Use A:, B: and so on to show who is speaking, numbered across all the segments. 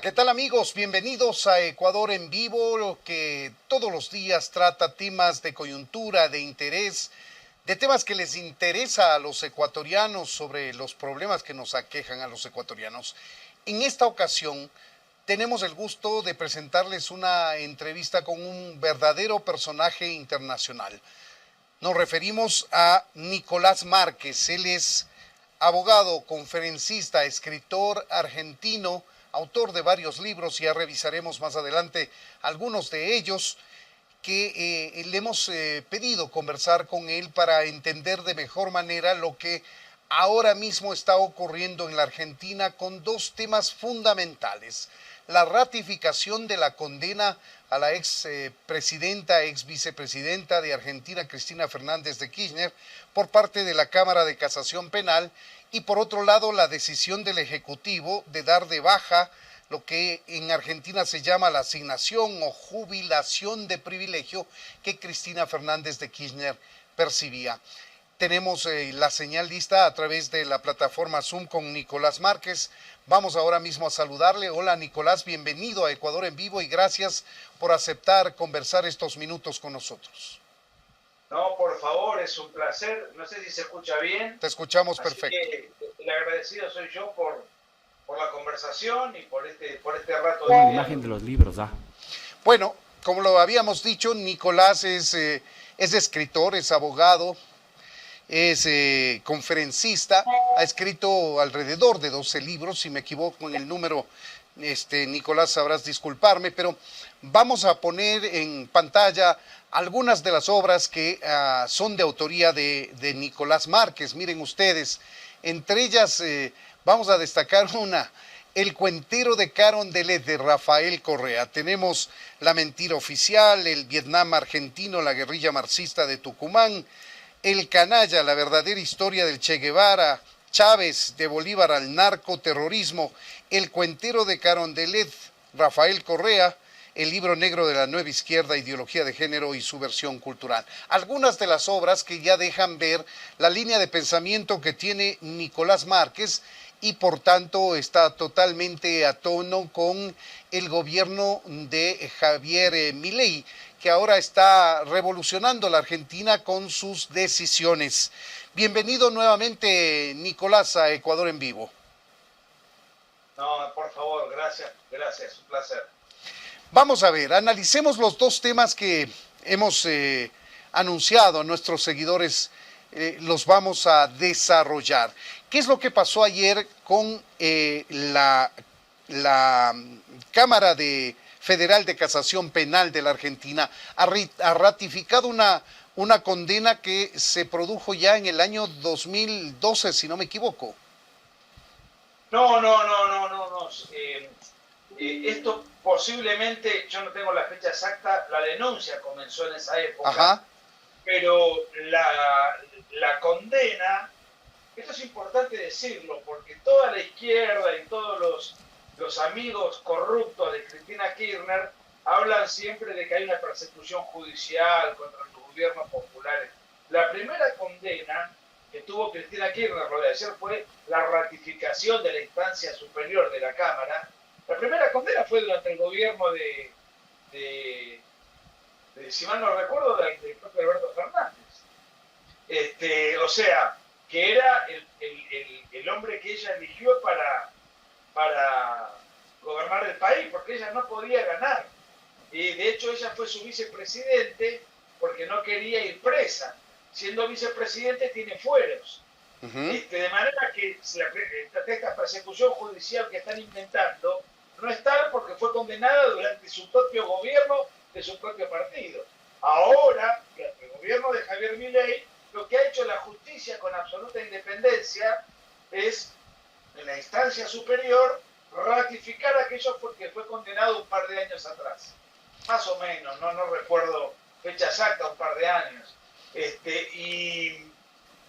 A: ¿qué tal amigos? Bienvenidos a Ecuador en Vivo, que todos los días trata temas de coyuntura, de interés, de temas que les interesa a los ecuatorianos sobre los problemas que nos aquejan a los ecuatorianos. En esta ocasión tenemos el gusto de presentarles una entrevista con un verdadero personaje internacional. Nos referimos a Nicolás Márquez. Él es abogado, conferencista, escritor argentino, autor de varios libros, y ya revisaremos más adelante algunos de ellos, que le hemos pedido conversar con él para entender de mejor manera lo que ahora mismo está ocurriendo en la Argentina con dos temas fundamentales: la ratificación de la condena a la ex vicepresidenta de Argentina, Cristina Fernández de Kirchner, por parte de la Cámara de Casación Penal, y por otro lado la decisión del Ejecutivo de dar de baja lo que en Argentina se llama la asignación o jubilación de privilegio que Cristina Fernández de Kirchner percibía. Tenemos la señal lista a través de la plataforma Zoom con Nicolás Márquez. Vamos ahora mismo a saludarle. Hola Nicolás, bienvenido a Ecuador en Vivo y gracias por aceptar conversar estos minutos con nosotros.
B: No, por favor, es un placer. No sé si se escucha bien.
A: Te escuchamos
B: Así
A: perfecto.
B: Que el agradecido soy yo por la conversación y por este rato
C: Una
B: de
C: imagen de los libros,
A: Bueno, como lo habíamos dicho, Nicolás es escritor, es abogado, es conferencista, ha escrito alrededor de 12 libros, si me equivoco en el número, Nicolás, sabrás disculparme, pero vamos a poner en pantalla algunas de las obras que son de autoría de Nicolás Márquez. Miren ustedes, entre ellas vamos a destacar una: El cuentero de Carondelet, de Rafael Correa. Tenemos La mentira oficial, El Vietnam argentino, la guerrilla marxista de Tucumán, El canalla, la verdadera historia del Che Guevara, Chávez, de Bolívar al narcoterrorismo, El cuentero de Carondelet, Rafael Correa, El libro negro de la nueva izquierda, ideología de género y su versión cultural. Algunas de las obras que ya dejan ver la línea de pensamiento que tiene Nicolás Márquez, y por tanto está totalmente a tono con el gobierno de Javier Milei, que ahora está revolucionando la Argentina con sus decisiones. Bienvenido nuevamente, Nicolás, a Ecuador en Vivo.
B: No, por favor, gracias, un placer.
A: Vamos a ver, analicemos los dos temas que hemos anunciado a nuestros seguidores, los vamos a desarrollar. ¿Qué es lo que pasó ayer con la Cámara Federal de Casación Penal de la Argentina? Ha ratificado una condena que se produjo ya en el año 2012, si no me equivoco.
B: No. Esto posiblemente, yo no tengo la fecha exacta, la denuncia comenzó en esa época.
A: Ajá.
B: Pero la condena, esto es importante decirlo, porque toda la izquierda y todos los amigos corruptos de Cristina Kirchner hablan siempre de que hay una persecución judicial contra los gobiernos populares. La primera condena que tuvo Cristina Kirchner, lo de ayer, fue la ratificación de la instancia superior de la Cámara. La primera condena fue durante el gobierno si mal no recuerdo, del propio Alberto Fernández. O sea, que era el hombre que ella eligió para gobernar el país, porque ella no podía ganar. Y de hecho ella fue su vicepresidente porque no quería ir presa. Siendo vicepresidente tiene fueros. De manera que esta persecución judicial que están inventando no es tal, porque fue condenada durante su propio gobierno de su propio partido. Ahora, el gobierno de Javier Milei, lo que ha hecho la justicia con absoluta independencia es, en la instancia superior, ratificar aquello que fue condenado un par de años atrás. Más o menos, no recuerdo fecha exacta, un par de años. Y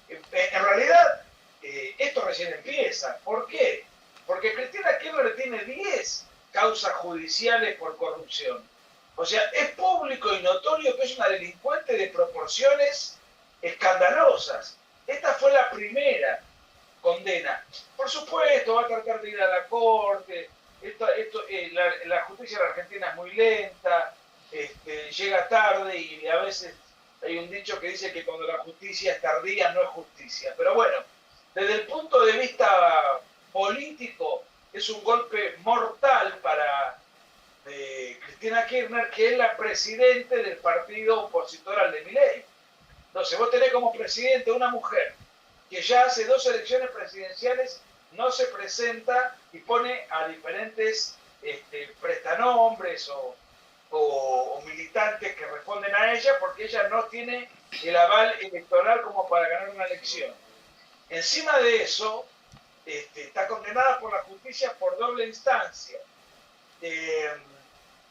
B: en realidad, esto recién empieza. ¿Por qué? Porque Cristina Kirchner tiene 10 causas judiciales por corrupción. O sea, es público y notorio que es una delincuente de proporciones escandalosas. Esta fue la primera condena. Por supuesto, va a tratar de ir a la corte, la justicia en la Argentina es muy lenta, llega tarde y a veces hay un dicho que dice que cuando la justicia es tardía no es justicia. Pero bueno, desde el punto de vista político es un golpe mortal para Cristina Kirchner, que es la presidente del partido opositor al de Milei. Entonces vos tenés como presidente una mujer que ya hace 2 elecciones presidenciales no se presenta y pone a diferentes prestanombres o militantes que responden a ella porque ella no tiene el aval electoral como para ganar una elección. Encima de eso, está condenada por la justicia por doble instancia.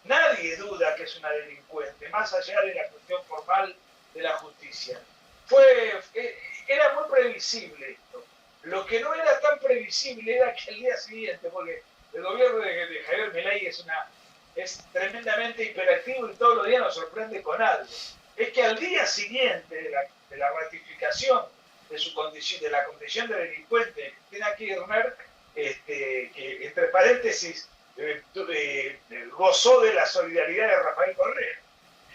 B: Nadie duda que es una delincuente, más allá de la cuestión formal de la justicia. Era muy previsible esto. Lo que no era tan previsible era que al día siguiente, porque el gobierno de Javier Milei es tremendamente hiperactivo y todos los días nos sorprende con algo. Es que al día siguiente de la ratificación de la condición de delincuente Cristina Kirchner, que entre paréntesis gozó de la solidaridad de Rafael Correa,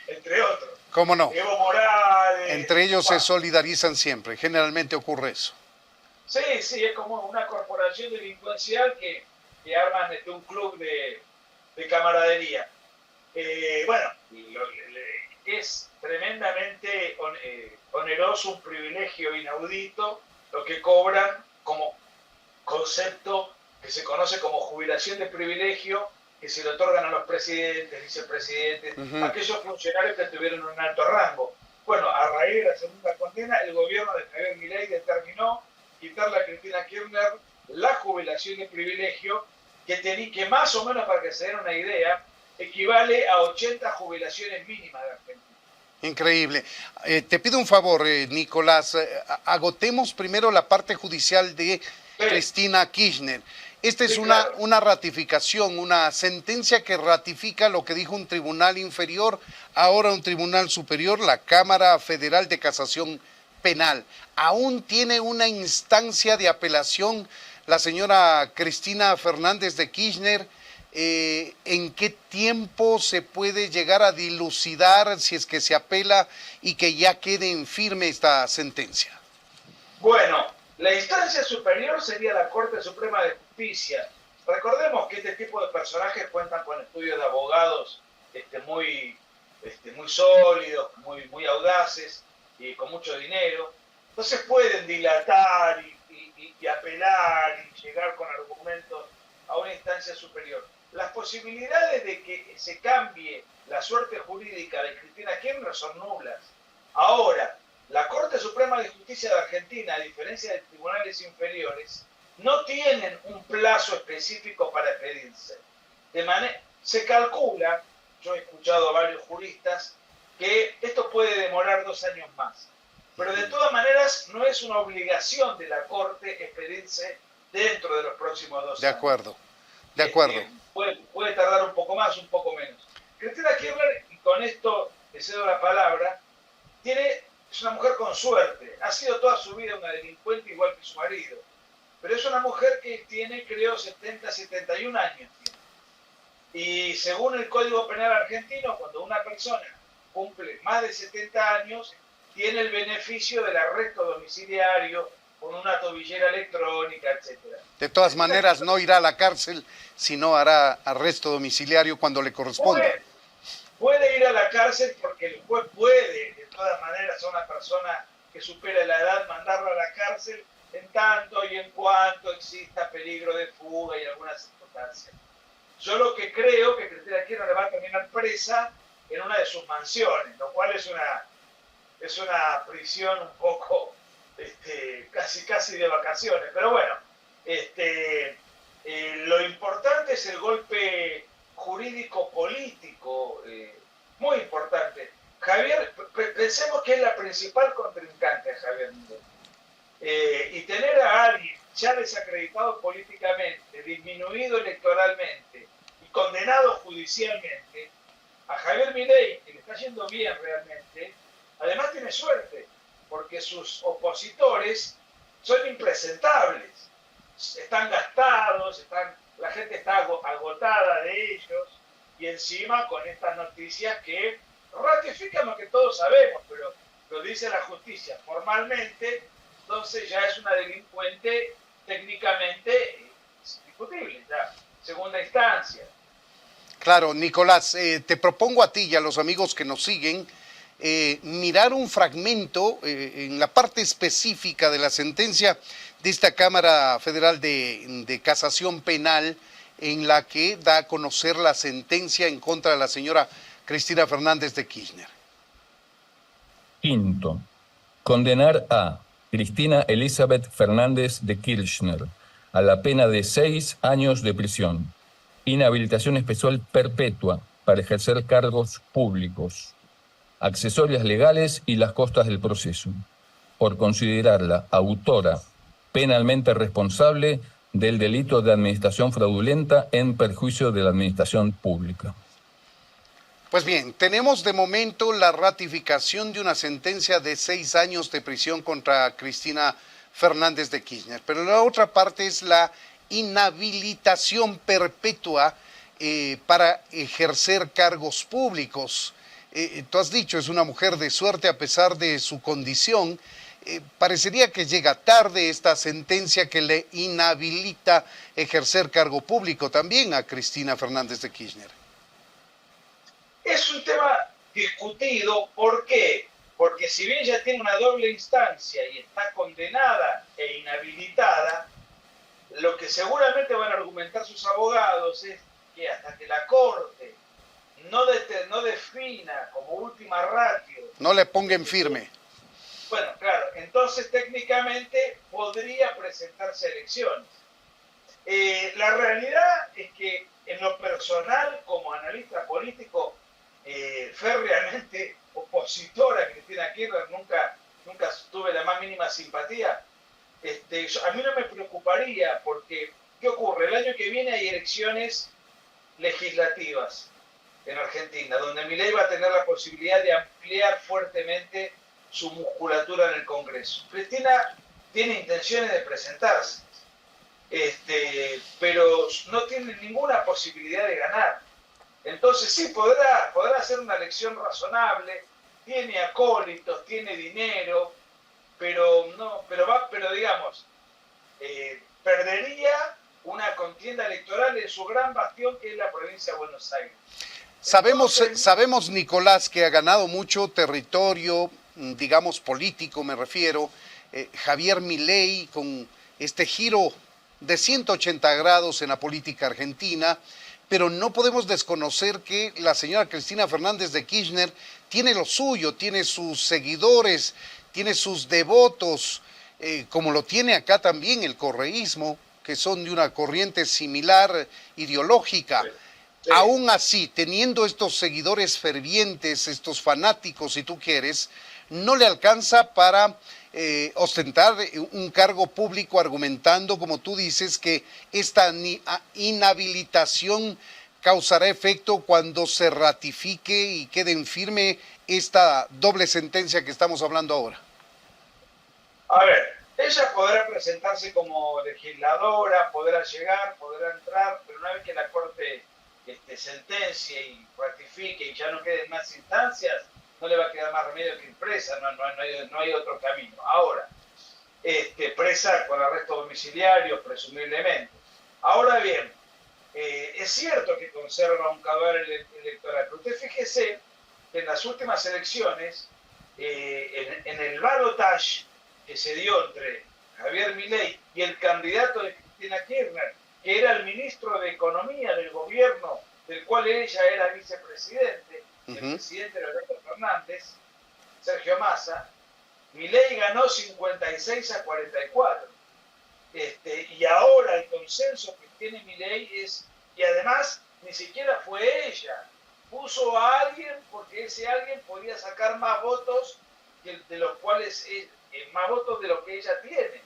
B: entre otros.
A: ¿Cómo no?
B: Evo Morales.
A: Entre ellos se solidarizan siempre, generalmente ocurre eso.
B: Sí, es como una corporación delincuencial que arman un club de camaradería. Bueno, es tremendamente oneroso, un privilegio inaudito, lo que cobran como concepto que se conoce como jubilación de privilegio, que se le otorgan a los presidentes, vicepresidentes, aquellos funcionarios que tuvieron un alto rango. Bueno, a raíz de la segunda condena, el gobierno de Javier Milei determinó quitarle a Cristina Kirchner la jubilación de privilegio, que más o menos, para que se den una idea, equivale a 80 jubilaciones mínimas de Argentina.
A: Increíble. Te pido un favor, Nicolás, agotemos primero la parte judicial de Cristina Kirchner. Esta es una ratificación, una sentencia que ratifica lo que dijo un tribunal inferior, ahora un tribunal superior, la Cámara Federal de Casación Penal. Aún tiene una instancia de apelación la señora Cristina Fernández de Kirchner. ¿En qué tiempo se puede llegar a dilucidar si es que se apela y que ya quede en firme esta sentencia?
B: Bueno, la instancia superior sería la Corte Suprema de Justicia. Recordemos que este tipo de personajes cuentan con estudios de abogados muy sólidos, muy audaces y con mucho dinero. Entonces pueden dilatar y apelar y llegar con argumentos a una instancia superior. Las posibilidades de que se cambie la suerte jurídica de Cristina Kirchner son nulas. Ahora, la Corte Suprema de Justicia de Argentina, a diferencia de tribunales inferiores, no tienen un plazo específico para expedirse. Se calcula, yo he escuchado a varios juristas, que esto puede demorar 2 años más. Pero de todas maneras no es una obligación de la Corte expedirse dentro de los próximos 2 años.
A: De acuerdo, de acuerdo.
B: Puede tardar un poco más, un poco menos. Cristina Kirchner, y con esto le cedo la palabra, es una mujer con suerte. Ha sido toda su vida una delincuente igual que su marido. Pero es una mujer que tiene, creo, 70, 71 años. Y según el Código Penal argentino, cuando una persona cumple más de 70 años, tiene el beneficio del arresto domiciliario con una tobillera electrónica, etc.
A: De todas maneras, no irá a la cárcel, sino hará arresto domiciliario cuando le corresponda.
B: Puede ir a la cárcel porque el juez puede, de todas maneras, a una persona que supera la edad, mandarlo a la cárcel en tanto y en cuanto exista peligro de fuga y algunas circunstancias. Yo lo que creo que Cristina Kirchner le va a terminar presa en una de sus mansiones, lo cual es una prisión un poco casi de vacaciones. Pero bueno, lo importante es el golpe jurídico-político, muy importante. Javier, pensemos que es la principal contrincante de Javier Milei. Y tener a alguien ya desacreditado políticamente, disminuido electoralmente y condenado judicialmente, a Javier Milei, que le está yendo bien realmente, además tiene suerte, porque sus opositores son impresentables, están gastados, están la gente está agotada de ellos, y encima con estas noticias que ratifican lo que todos sabemos, pero lo dice la justicia formalmente, entonces ya es una delincuente técnicamente indiscutible, ya segunda instancia.
A: Claro, Nicolás, te propongo a ti y a los amigos que nos siguen mirar un fragmento en la parte específica de la sentencia de esta Cámara Federal de Casación Penal, en la que da a conocer la sentencia en contra de la señora Cristina Fernández de Kirchner.
C: Quinto, condenar a Cristina Elizabeth Fernández de Kirchner a la pena de 6 años de prisión, inhabilitación especial perpetua para ejercer cargos públicos, accesorias legales y las costas del proceso, por considerarla autora penalmente responsable del delito de administración fraudulenta en perjuicio de la administración pública.
A: Pues bien, tenemos de momento la ratificación de una sentencia de 6 años de prisión contra Cristina Fernández de Kirchner, pero la otra parte es la inhabilitación perpetua para ejercer cargos públicos. Tú has dicho, es una mujer de suerte a pesar de su condición. Parecería que llega tarde esta sentencia que le inhabilita ejercer cargo público también a Cristina Fernández de Kirchner.
B: Es un tema discutido, ¿por qué? Porque si bien ya tiene una doble instancia y está condenada e inhabilitada, lo que seguramente van a argumentar sus abogados es que hasta que la Corte no defina como última ratio...
A: No le pongan firme.
B: Bueno, claro, entonces técnicamente podría presentarse elecciones. La realidad es que en lo personal, como analista político, férreamente opositor a Cristina Kirchner, nunca tuve la más mínima simpatía. A mí no me preocuparía porque, ¿qué ocurre? El año que viene hay elecciones legislativas en Argentina, donde Milei va a tener la posibilidad de ampliar fuertemente su musculatura en el Congreso. Cristina tiene intenciones de presentarse, pero no tiene ninguna posibilidad de ganar. Entonces sí, podrá hacer una elección razonable, tiene acólitos, tiene dinero, pero digamos, perdería una contienda electoral en su gran bastión, que es la provincia de Buenos Aires.
A: Sabemos, Nicolás, que ha ganado mucho territorio, digamos político me refiero, Javier Milei, con este giro de 180 grados en la política argentina, pero no podemos desconocer que la señora Cristina Fernández de Kirchner tiene lo suyo, tiene sus seguidores, tiene sus devotos, como lo tiene acá también el correísmo, que son de una corriente similar ideológica. Sí. Aún así, teniendo estos seguidores fervientes, estos fanáticos, si tú quieres, no le alcanza para ostentar un cargo público, argumentando, como tú dices, que esta inhabilitación causará efecto cuando se ratifique y quede en firme esta doble sentencia que estamos hablando ahora.
B: A ver, ella podrá presentarse como legisladora, podrá llegar, podrá entrar, pero una vez que la Corte sentencie y ratifique y ya no queden más instancias, no le va a quedar más remedio que ir presa, no hay otro camino. Ahora, presa con arresto domiciliario, presumiblemente. Ahora bien, es cierto que conserva un caudal electoral, pero usted fíjese que en las últimas elecciones, en el balotaje que se dio entre Javier Milei y el candidato de Cristina Kirchner, que era el ministro de Economía del gobierno del cual ella era vicepresidente, el presidente Alberto Fernández, Sergio Massa, Milei ganó 56-44. Y ahora el consenso que tiene Milei es, y además ni siquiera fue ella, puso a alguien porque ese alguien podía sacar más votos de los cuales más votos de lo que ella tiene.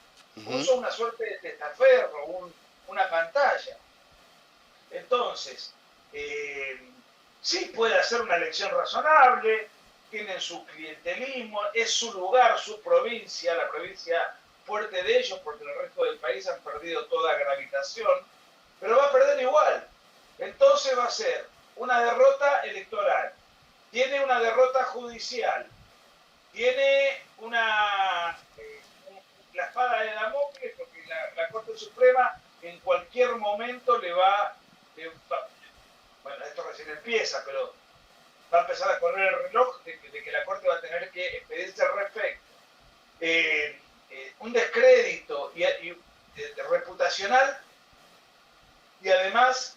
B: Puso una suerte de testaferro, una pantalla. Entonces, sí puede hacer una elección razonable, tienen su clientelismo, es su lugar, su provincia, la provincia fuerte de ellos, porque en el resto del país han perdido toda gravitación. pero va a perder igual. Entonces va a ser una derrota electoral, tiene una derrota judicial, tiene la espada de Damocles, porque la Corte Suprema en cualquier momento bueno, esto recién empieza, pero va a empezar a correr el reloj de que la Corte va a tener que expedirse al respecto. Un descrédito reputacional, y además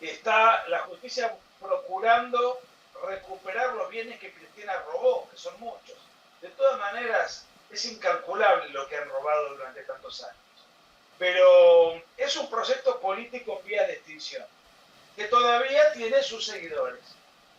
B: está la justicia procurando recuperar los bienes que Cristina robó, que son muchos. De todas maneras, es incalculable lo que han robado durante tantos años. Pero es un proyecto político vía de extinción, que todavía tiene sus seguidores.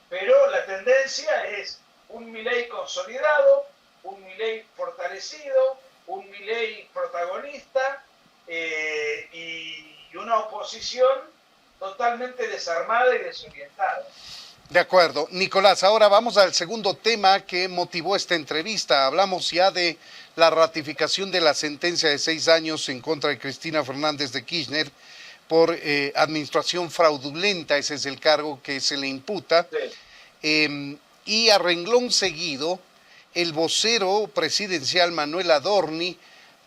B: Pero la tendencia es un Milei consolidado, un Milei fortalecido, un Milei protagonista y una oposición totalmente desarmada y desorientada.
A: De acuerdo. Nicolás, ahora vamos al segundo tema que motivó esta entrevista. Hablamos ya de la ratificación de la sentencia de 6 años en contra de Cristina Fernández de Kirchner por administración fraudulenta, ese es el cargo que se le imputa. Sí. Y a renglón seguido, el vocero presidencial Manuel Adorni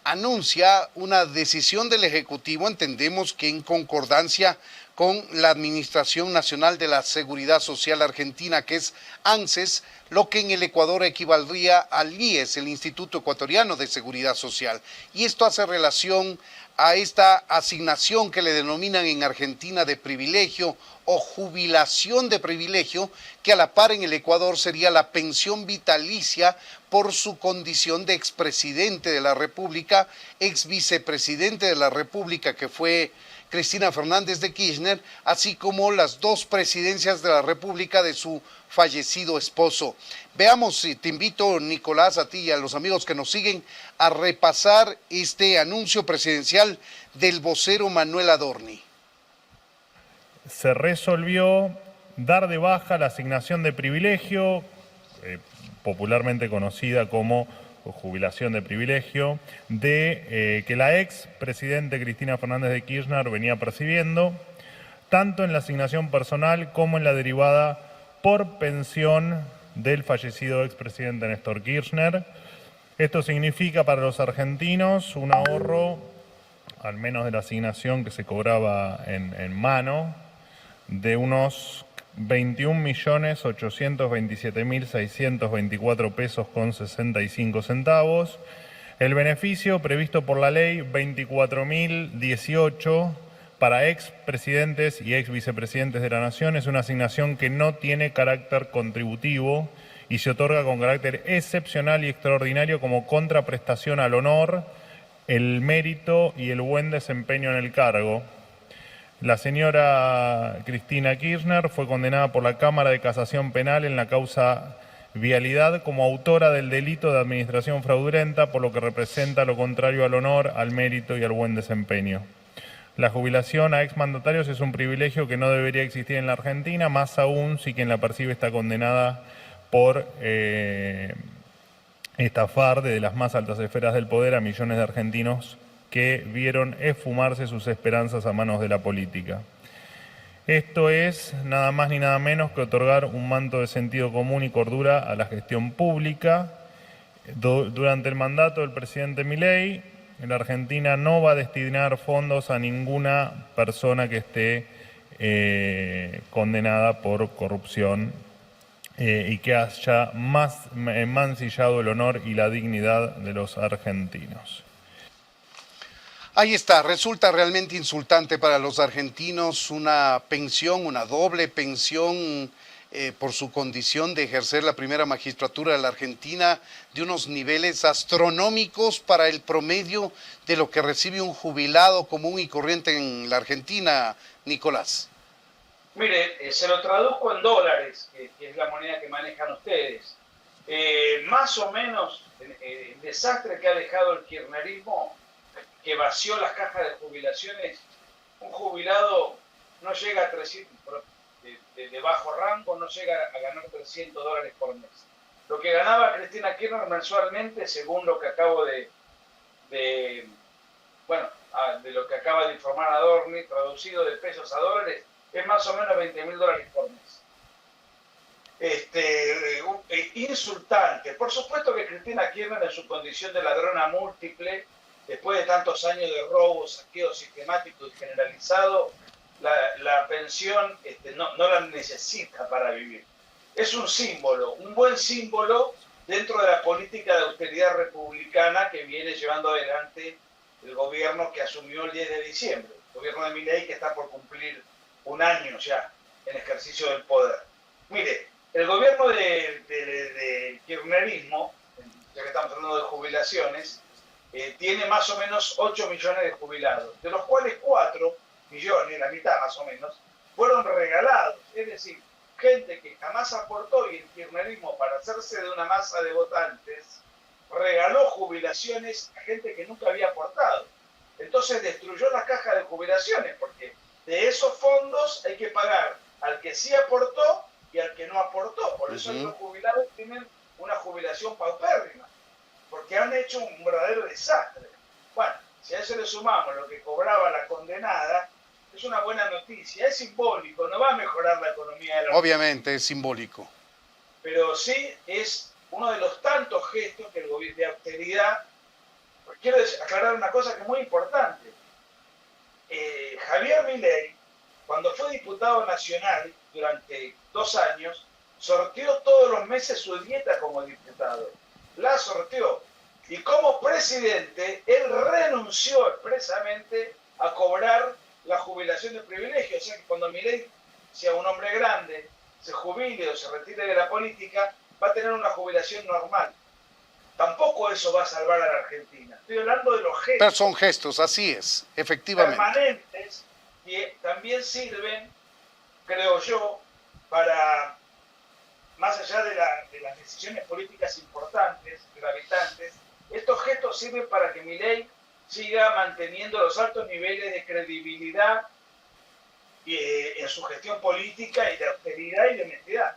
A: anuncia una decisión del Ejecutivo, entendemos que en concordancia con la Administración Nacional de la Seguridad Social Argentina, que es ANSES, lo que en el Ecuador equivaldría al IES, el Instituto Ecuatoriano de Seguridad Social. Y esto hace relación a esta asignación que le denominan en Argentina de privilegio o jubilación de privilegio, que a la par en el Ecuador sería la pensión vitalicia por su condición de expresidente de la República, ex vicepresidente de la República, que fue Cristina Fernández de Kirchner, así como las 2 presidencias de la República de su fallecido esposo. Veamos, te invito, Nicolás, a ti y a los amigos que nos siguen, a repasar este anuncio presidencial del vocero Manuel Adorni.
D: Se resolvió dar de baja la asignación de privilegio, popularmente conocida como jubilación de privilegio, que la ex presidente Cristina Fernández de Kirchner venía percibiendo, tanto en la asignación personal como en la derivada por pensión del fallecido expresidente Néstor Kirchner. Esto significa para los argentinos un ahorro, al menos de la asignación que se cobraba en mano, de unos 21.827.624 pesos con 65 centavos. El beneficio previsto por la ley 24.018 para ex presidentes y ex vicepresidentes de la Nación es una asignación que no tiene carácter contributivo y se otorga con carácter excepcional y extraordinario como contraprestación al honor, el mérito y el buen desempeño en el cargo. La señora Cristina Kirchner fue condenada por la Cámara de Casación Penal en la causa Vialidad como autora del delito de administración fraudulenta, por lo que representa lo contrario al honor, al mérito y al buen desempeño. La jubilación a exmandatarios es un privilegio que no debería existir en la Argentina, más aún si quien la percibe está condenada por estafar desde las más altas esferas del poder a millones de argentinos que vieron esfumarse sus esperanzas a manos de la política. Esto es nada más ni nada menos que otorgar un manto de sentido común y cordura a la gestión pública. Durante el mandato del presidente Milei, la Argentina no va a destinar fondos a ninguna persona que esté condenada por corrupción y que haya mancillado el honor y la dignidad de los argentinos.
A: Ahí está, resulta realmente insultante para los argentinos una pensión, una doble pensión por su condición de ejercer la primera magistratura de la Argentina de unos niveles astronómicos para el promedio de lo que recibe un jubilado común y corriente en la Argentina, Nicolás.
B: Mire, se lo traduzco en dólares, que es la moneda que manejan ustedes. Más o menos el desastre que ha dejado el kirchnerismo, que vació las cajas de jubilaciones, un jubilado no llega a 300, de bajo rango, no llega a ganar $300 por mes. Lo que ganaba Cristina Kirchner mensualmente, según lo que acabo bueno, de lo que acaba de informar Adorni, traducido de pesos a dólares, es más o menos $20.000 por mes. Insultante. Por supuesto que Cristina Kirchner, en su condición de ladrona múltiple, después de tantos años de robo, saqueo sistemático y generalizado, la pensión no la necesita para vivir. Es un símbolo, un buen símbolo dentro de la política de austeridad republicana que viene llevando adelante el gobierno que asumió el 10 de diciembre, el gobierno de Milei, que está por cumplir un año ya en ejercicio del poder. Mire, el gobierno de kirchnerismo, ya que estamos hablando de jubilaciones, tiene más o menos 8 millones de jubilados, de los cuales 4 millones, la mitad más o menos, fueron regalados. Es decir, gente que jamás aportó, y el kirchnerismo, para hacerse de una masa de votantes, regaló jubilaciones a gente que nunca había aportado. Entonces destruyó la caja de jubilaciones, porque de esos fondos hay que pagar al que sí aportó y al que no aportó. Por eso los jubilados tienen una jubilación paupérrima, porque han hecho un verdadero desastre. Bueno, si a eso le sumamos lo que cobraba la condenada, es una buena noticia. Es simbólico, no va a mejorar la economía de la
A: Obviamente es simbólico.
B: Pero sí es uno de los tantos gestos que el gobierno de austeridad. Quiero aclarar una cosa que es muy importante. Javier Milei, cuando fue diputado nacional durante 2 años, sorteó todos los meses su dieta como diputado. La sorteó. Y como presidente, él renunció expresamente a cobrar la jubilación de privilegio. O sea que cuando Milei sea un hombre grande, se jubile o se retire de la política, va a tener una jubilación normal. Tampoco eso va a salvar a la Argentina. Estoy hablando de los gestos.
A: Pero son gestos, así es, efectivamente.
B: Permanentes, que también sirven, creo yo, para, más allá de las decisiones políticas importantes, gravitantes, estos gestos sirven para que Milei siga manteniendo los altos niveles de credibilidad en su gestión política y de austeridad y de honestidad,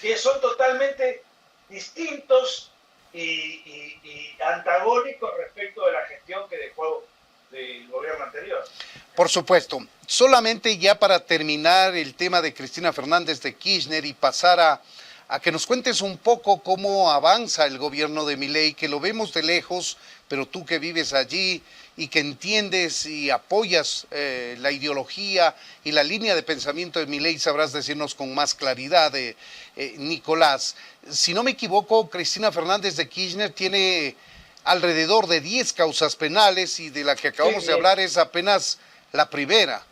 B: que son totalmente distintos y antagónicos respecto de la gestión que dejó del gobierno anterior.
A: Por supuesto. Solamente ya para terminar el tema de Cristina Fernández de Kirchner y pasar a que nos cuentes un poco cómo avanza el gobierno de Milei, que lo vemos de lejos, pero tú que vives allí y que entiendes y apoyas la ideología y la línea de pensamiento de Milei, sabrás decirnos con más claridad, Nicolás. Si no me equivoco, Cristina Fernández de Kirchner tiene alrededor de 10 causas penales y de la que acabamos de hablar es apenas la primera.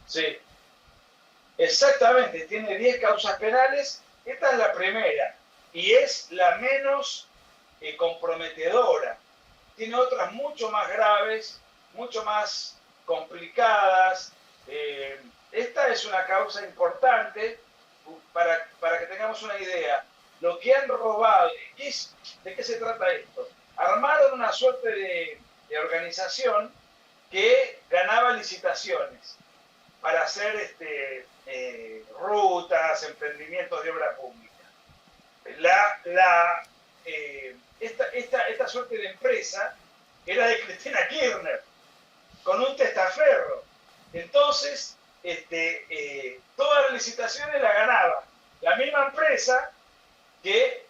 B: Sí, exactamente, tiene 10 causas penales, esta es la primera y es la menos comprometedora. Tiene otras mucho más graves, mucho más complicadas. Esta es una causa importante para que tengamos una idea. Lo que han robado, ¿de qué se trata esto? Armaron una suerte de organización que ganaba licitaciones para hacer rutas, emprendimientos de obra pública. Esta suerte de empresa era de Cristina Kirchner, con un testaferro. Entonces, todas las licitaciones las ganaba la misma empresa que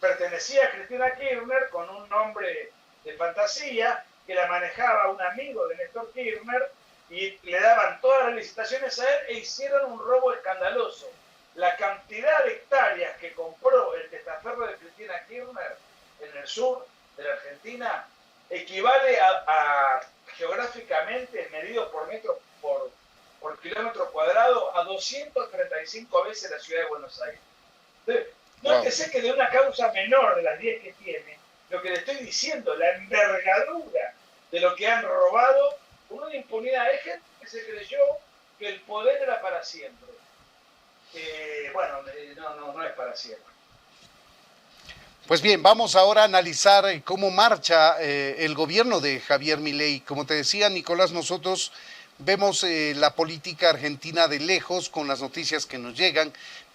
B: pertenecía a Cristina Kirchner, con un nombre de fantasía, que la manejaba un amigo de Néstor Kirchner, y le daban todas las licitaciones a él e hicieron un robo escandaloso. La cantidad de hectáreas que compró el testaferro de Cristina Kirchner en el sur de la Argentina equivale a geográficamente, medido por metro por kilómetro cuadrado, a 235 veces la ciudad de Buenos Aires. Entonces, nótese que de una causa menor de las 10 que tiene, lo que le estoy diciendo, la envergadura de lo que han robado, con una impunidad. Hay gente que se creyó que el poder era para siempre. No es para siempre.
A: Pues bien, vamos ahora a analizar cómo marcha el gobierno de Javier Milei. Como te decía, Nicolás, nosotros vemos la política argentina de lejos con las noticias que nos llegan,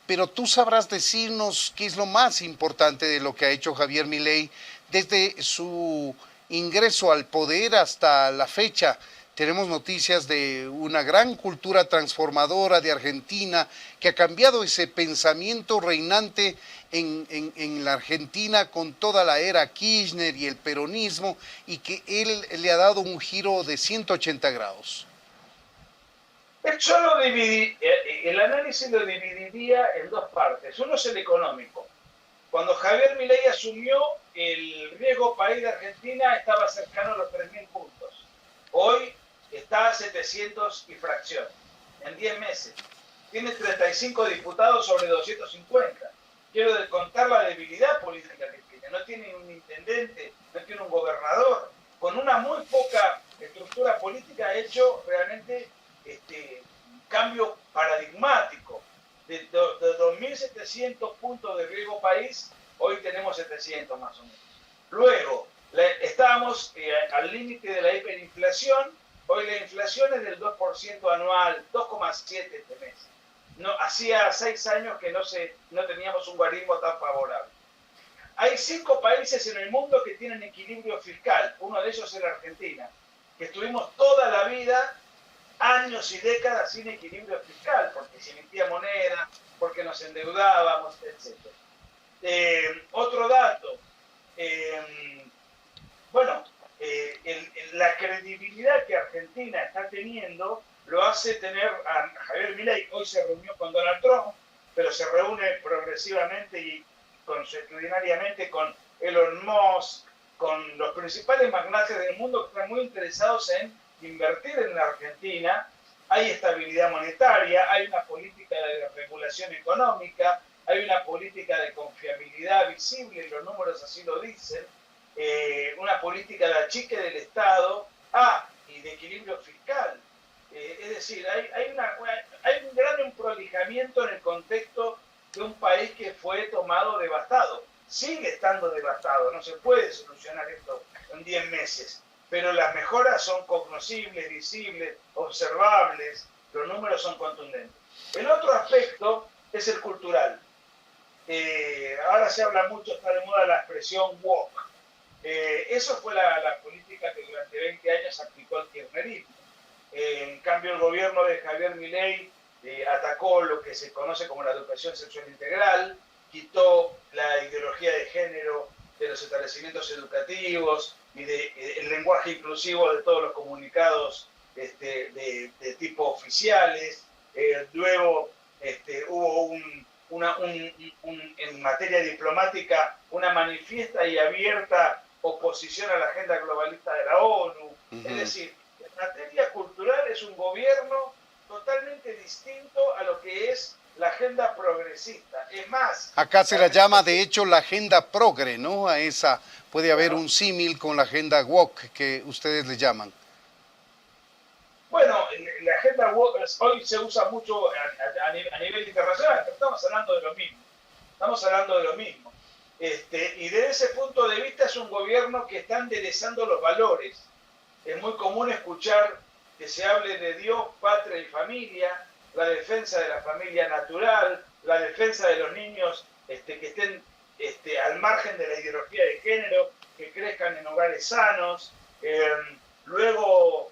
A: pero tú sabrás decirnos qué es lo más importante de lo que ha hecho Javier Milei desde su ingreso al poder hasta la fecha. Tenemos noticias de una gran cultura transformadora de Argentina que ha cambiado ese pensamiento reinante en la Argentina con toda la era Kirchner y el peronismo, y que él le ha dado un giro de 180 grados.
B: Yo el análisis lo dividiría en dos partes. Uno es el económico. Cuando Javier Milei asumió, el riesgo país de Argentina estaba cercano a los 3.000 puntos. Hoy está a 700 y fracción, en 10 meses. Tiene 35 diputados sobre 250. Quiero contar la debilidad política que tiene. No tiene un intendente, no tiene un gobernador. Con una muy poca estructura política ha hecho realmente un cambio paradigmático. De 2.700 puntos de riesgo país, hoy tenemos 700 más o menos. Luego, estábamos al límite de la hiperinflación. Hoy la inflación es del 2% anual, 2,7% este mes. No, hacía 6 años que no teníamos un guarismo tan favorable. Hay 5 países en el mundo que tienen equilibrio fiscal. Uno de ellos es la Argentina, que estuvimos toda la vida, años y décadas sin equilibrio fiscal, porque se emitía moneda, porque nos endeudábamos, etc. Otro dato, la credibilidad que Argentina está teniendo lo hace tener a Javier Milei. Hoy se reunió con Donald Trump, pero se reúne progresivamente y consuetudinariamente con Elon Musk, con los principales magnates del mundo que están muy interesados en invertir en la Argentina. Hay estabilidad monetaria, hay una política de regulación económica, hay una política de confiabilidad visible, los números así lo dicen, una política de achique del Estado y de equilibrio fiscal. Es decir, hay un gran emprolijamiento en el contexto de un país que fue tomado devastado. Sigue estando devastado, no se puede solucionar esto en 10 meses, pero las mejoras son cognoscibles, visibles, observables, los números son contundentes. El otro aspecto es el cultural. Ahora se habla mucho, está de moda la expresión woke. Eso fue la política que durante 20 años aplicó el kirchnerismo. En cambio, el gobierno de Javier Milei atacó lo que se conoce como la educación sexual integral, quitó la ideología de género de los establecimientos educativos y el lenguaje inclusivo de todos los comunicados de tipo oficiales. Luego hubo en materia diplomática una manifiesta y abierta oposición a la agenda globalista de la ONU. Es decir, en materia cultural es un gobierno totalmente distinto a lo que es la agenda progresista. Es más,
A: acá se la llama de hecho la agenda progre, ¿no? A esa puede haber un símil con la agenda woke que ustedes le llaman.
B: Bueno, la agenda woke hoy se usa mucho a nivel internacional, pero estamos hablando de lo mismo. Y desde ese punto de vista es un gobierno que está enderezando los valores. Es muy común escuchar que se hable de Dios, patria y familia, la defensa de la familia natural, la defensa de los niños que estén al margen de la ideología de género, que crezcan en hogares sanos. Luego,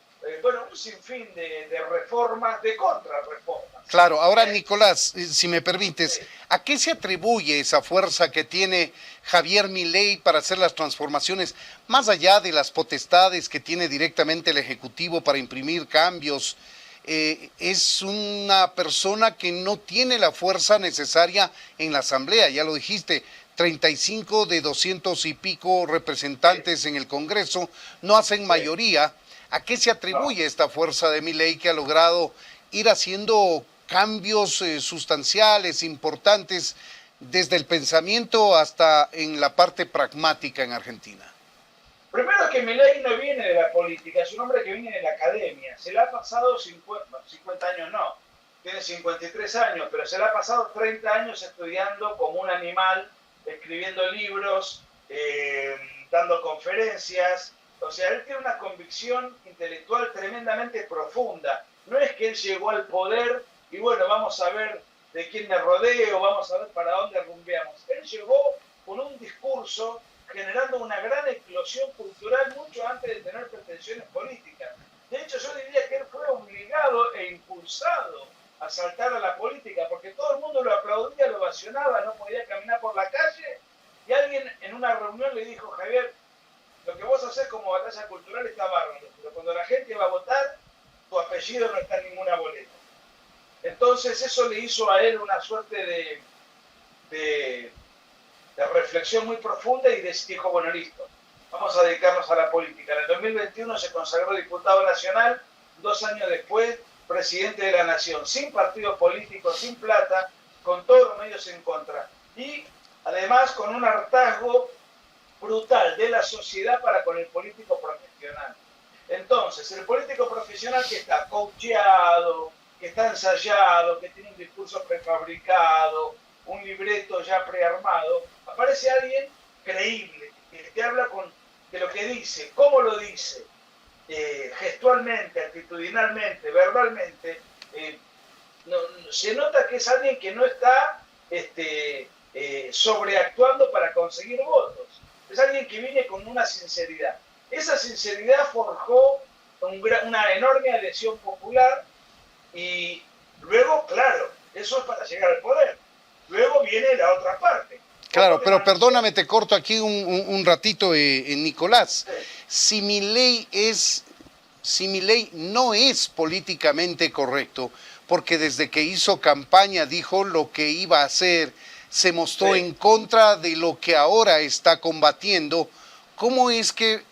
B: un sinfín de reformas, de contrarreformas.
A: Claro, ahora Nicolás, si me permites, ¿a qué se atribuye esa fuerza que tiene Javier Milei para hacer las transformaciones, más allá de las potestades que tiene directamente el Ejecutivo para imprimir cambios? Es una persona que no tiene la fuerza necesaria en la Asamblea, ya lo dijiste, 35 de 200 y pico representantes en el Congreso no hacen mayoría. ¿A qué se atribuye esta fuerza de Milei que ha logrado ir haciendo cambios sustanciales, importantes, desde el pensamiento hasta en la parte pragmática en Argentina?
B: Primero que Milei no viene de la política, es un hombre que viene de la academia. Se le ha pasado 50 años, no, tiene 53 años, pero se le ha pasado 30 años estudiando como un animal, escribiendo libros, dando conferencias. O sea, él tiene una convicción intelectual tremendamente profunda. No es que él llegó al poder y bueno, vamos a ver de quién me rodeo, vamos a ver para dónde rumbeamos. Él llegó con un discurso generando una gran explosión cultural mucho saltar a la política, porque todo el mundo lo aplaudía, lo ovacionaba, no podía caminar por la calle, y alguien en una reunión le dijo: Javier, lo que vos haces como batalla cultural está bárbaro, pero cuando la gente va a votar, tu apellido no está en ninguna boleta. Entonces eso le hizo a él una suerte de reflexión muy profunda y dijo: bueno, listo, vamos a dedicarnos a la política. En el 2021 se consagró diputado nacional, 2 años después presidente de la nación, sin partido político, sin plata, con todos los medios en contra. Y además con un hartazgo brutal de la sociedad para con el político profesional. Entonces, el político profesional que está coacheado, que está ensayado, que tiene un discurso prefabricado, un libreto ya prearmado, aparece alguien creíble, que te habla de lo que dice, cómo lo dice, gestualmente, actitudinalmente, verbalmente. Se nota que es alguien que no está sobreactuando para conseguir votos. Es alguien que viene con una sinceridad. Esa sinceridad forjó una enorme adhesión popular y luego, claro, eso es para llegar al poder. Luego viene la otra parte.
A: Claro, pero perdóname, te corto aquí un ratito, Nicolás.
B: Sí.
A: Si Milei no es políticamente correcto, porque desde que hizo campaña dijo lo que iba a hacer, se mostró en contra de lo que ahora está combatiendo, ¿cómo es que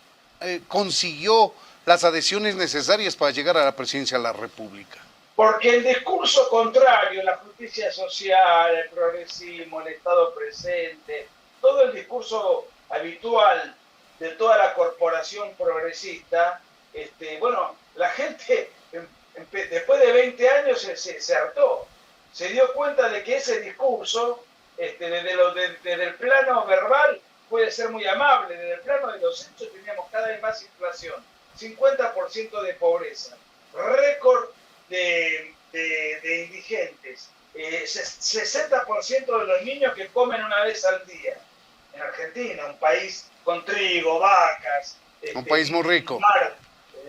A: consiguió las adhesiones necesarias para llegar a la presidencia de la República?
B: Porque el discurso contrario, la justicia social, el progresismo, el Estado presente, todo el discurso habitual de toda la corporación progresista, bueno, la gente después de 20 años se hartó, se dio cuenta de que ese discurso, desde el plano verbal, puede ser muy amable, desde el plano de los hechos teníamos cada vez más inflación, 50% de pobreza, récord de indigentes, 60% de los niños que comen una vez al día. En Argentina, un país con trigo, vacas,
A: un país muy rico,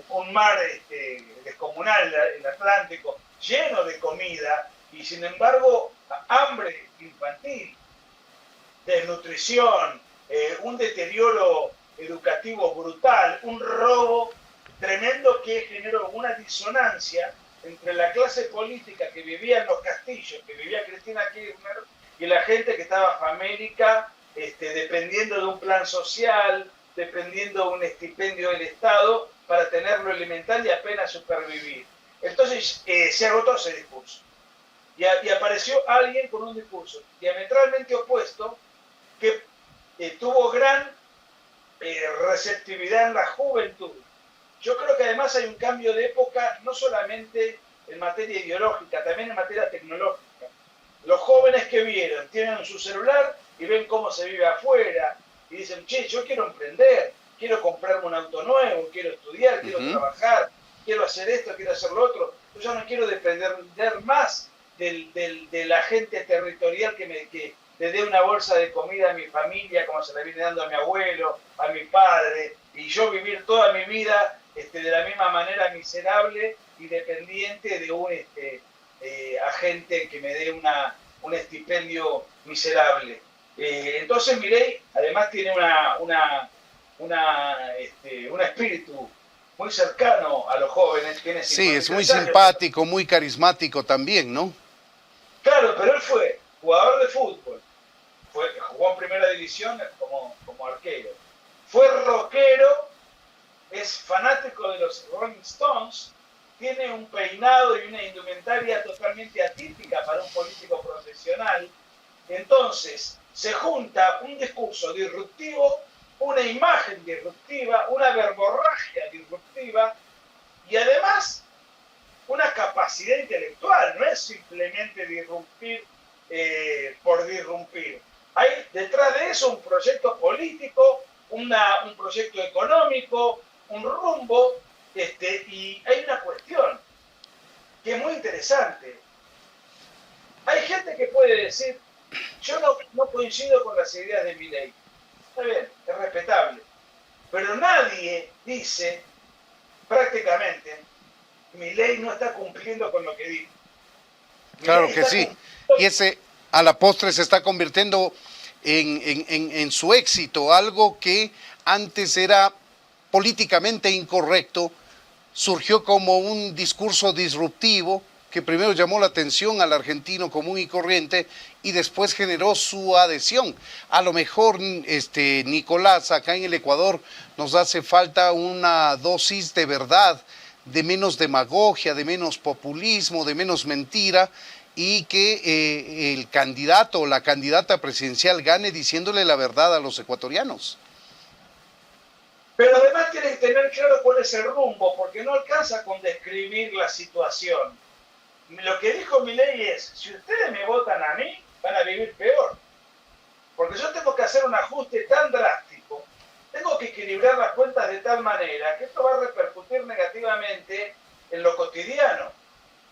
B: un mar descomunal, el Atlántico, lleno de comida, y sin embargo hambre infantil, desnutrición, un deterioro educativo brutal, un robo tremendo que generó una disonancia entre la clase política que vivía en los castillos, que vivía Cristina Kirchner, y la gente que estaba famélica, dependiendo de un plan social, dependiendo de un estipendio del Estado para tenerlo elemental y apenas supervivir. Entonces se agotó ese discurso. Y apareció alguien con un discurso diametralmente opuesto que tuvo gran receptividad en la juventud. Yo creo que además hay un cambio de época, no solamente en materia ideológica, también en materia tecnológica. Los jóvenes que vieron, tienen su celular y ven cómo se vive afuera, y dicen: che, yo quiero emprender, quiero comprarme un auto nuevo, quiero estudiar, quiero trabajar, quiero hacer esto, quiero hacer lo otro. Yo ya no quiero depender más de la gente territorial que le dé una bolsa de comida a mi familia, como se la viene dando a mi abuelo, a mi padre, y yo vivir toda mi vida de la misma manera miserable y dependiente de un agente que me dé un estipendio miserable. Entonces Milei además tiene un espíritu muy cercano a los jóvenes.
A: Sí, es muy simpático, muy carismático también, ¿no?
B: Claro, pero él fue jugador de fútbol, jugó en primera división como arquero, fue rockero, es fanático de los Rolling Stones, tiene un peinado y una indumentaria totalmente atípica para un político profesional. Entonces se junta un discurso disruptivo, una imagen disruptiva, una verborragia disruptiva y además una capacidad intelectual. No es simplemente disrumpir por disrumpir. Hay detrás de eso un proyecto político, un proyecto económico, un rumbo, y hay una cuestión que es muy interesante. Hay gente que puede decir: yo no coincido con las ideas de Milei. Está bien, es respetable. Pero nadie dice, prácticamente, Milei no está cumpliendo con lo que dijo.
A: Claro que sí. Y ese a la postre se está convirtiendo en su éxito, algo que antes era políticamente incorrecto, surgió como un discurso disruptivo que primero llamó la atención al argentino común y corriente y después generó su adhesión. A lo mejor, Nicolás, acá en el Ecuador nos hace falta una dosis de verdad, de menos demagogia, de menos populismo, de menos mentira, y que el candidato o la candidata presidencial gane diciéndole la verdad a los ecuatorianos.
B: Pero además tiene que tener claro cuál es el rumbo, porque no alcanza con describir la situación. Lo que dijo Milei es, si ustedes me votan a mí, van a vivir peor. Porque yo tengo que hacer un ajuste tan drástico, tengo que equilibrar las cuentas de tal manera que esto va a repercutir negativamente en lo cotidiano,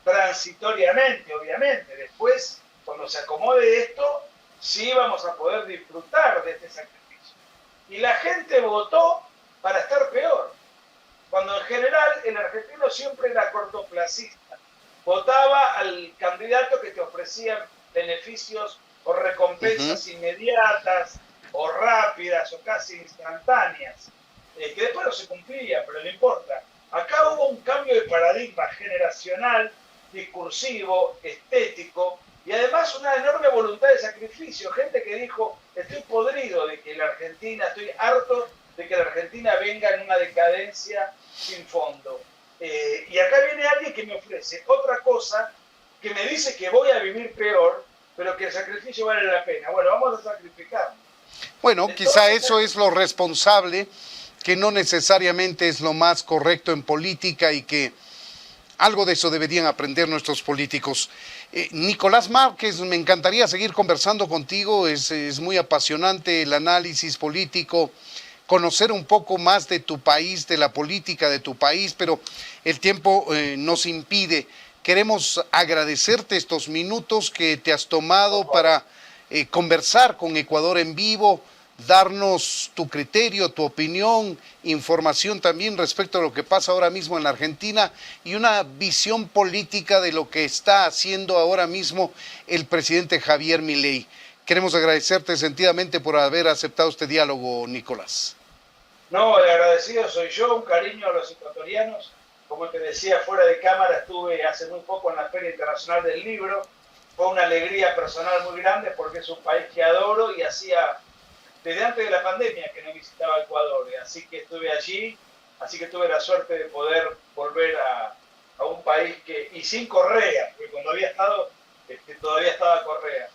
B: transitoriamente, obviamente. Después, cuando se acomode esto, sí vamos a poder disfrutar de este sacrificio. Y la gente votó para estar peor. Cuando en general el argentino siempre era cortoplacista. Votaba al candidato que te ofrecía beneficios o recompensas inmediatas o rápidas o casi instantáneas, que después no se cumplía, pero no importa. Acá hubo un cambio de paradigma generacional, discursivo, estético y además una enorme voluntad de sacrificio. Gente que dijo, estoy podrido de que la Argentina, estoy harto de que la Argentina venga en una decadencia sin fondo. Y acá viene alguien que me ofrece otra cosa, que me dice que voy a vivir peor, pero que el sacrificio vale la pena. Bueno, vamos a sacrificar.
A: Bueno, quizá eso es lo responsable, que no necesariamente es lo más correcto en política y que algo de eso deberían aprender nuestros políticos. Nicolás Márquez, me encantaría seguir conversando contigo, es muy apasionante el análisis político, conocer un poco más de tu país, de la política de tu país, pero el tiempo nos impide. Queremos agradecerte estos minutos que te has tomado para conversar con Ecuador en Vivo, darnos tu criterio, tu opinión, información también respecto a lo que pasa ahora mismo en la Argentina y una visión política de lo que está haciendo ahora mismo el presidente Javier Milei. Queremos agradecerte sentidamente por haber aceptado este diálogo, Nicolás.
B: No, el agradecido soy yo, un cariño a los ecuatorianos. Como te decía, fuera de cámara estuve hace muy poco en la Feria Internacional del Libro. Fue una alegría personal muy grande porque es un país que adoro y hacía, desde antes de la pandemia, que no visitaba Ecuador. Así que estuve allí, así que tuve la suerte de poder volver a un país que, y sin Correa, porque cuando había estado, todavía estaba Correa.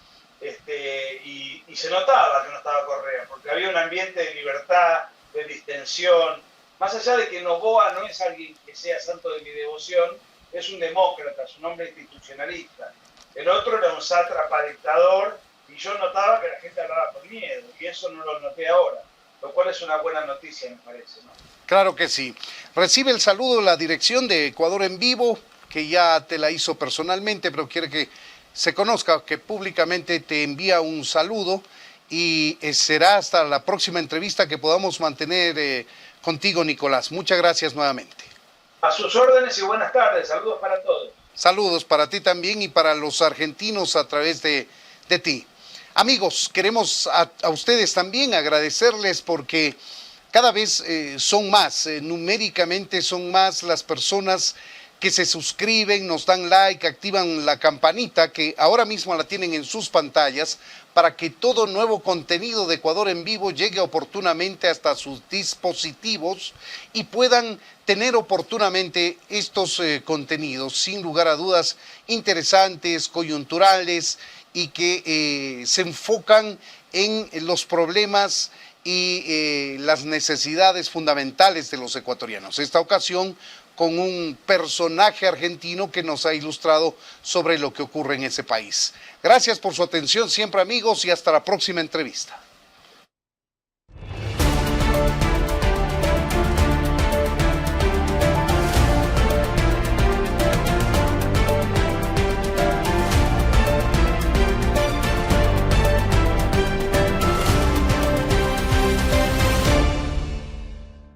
B: Y se notaba que no estaba Correa, porque había un ambiente de libertad, de distensión, más allá de que Noboa no es alguien que sea santo de mi devoción, es un demócrata, es un hombre institucionalista. El otro era un sátrapa dictador y yo notaba que la gente hablaba con miedo y eso no lo noté ahora, lo cual es una buena noticia, me parece, ¿no?
A: Claro que sí. Recibe el saludo de la dirección de Ecuador en Vivo, que ya te la hizo personalmente, pero quiere que se conozca, que públicamente te envía un saludo y será hasta la próxima entrevista que podamos mantener contigo, Nicolás. Muchas gracias nuevamente.
B: A sus órdenes y buenas tardes. Saludos para todos.
A: Saludos para ti también y para los argentinos a través de ti. Amigos, queremos a ustedes también agradecerles porque cada vez son más, numéricamente son más las personas que se suscriben, nos dan like, activan la campanita que ahora mismo la tienen en sus pantallas para que todo nuevo contenido de Ecuador en Vivo llegue oportunamente hasta sus dispositivos y puedan tener oportunamente estos contenidos, sin lugar a dudas, interesantes, coyunturales y que se enfocan en los problemas y las necesidades fundamentales de los ecuatorianos. Esta ocasión con un personaje argentino que nos ha ilustrado sobre lo que ocurre en ese país. Gracias por su atención siempre, amigos, y hasta la próxima entrevista.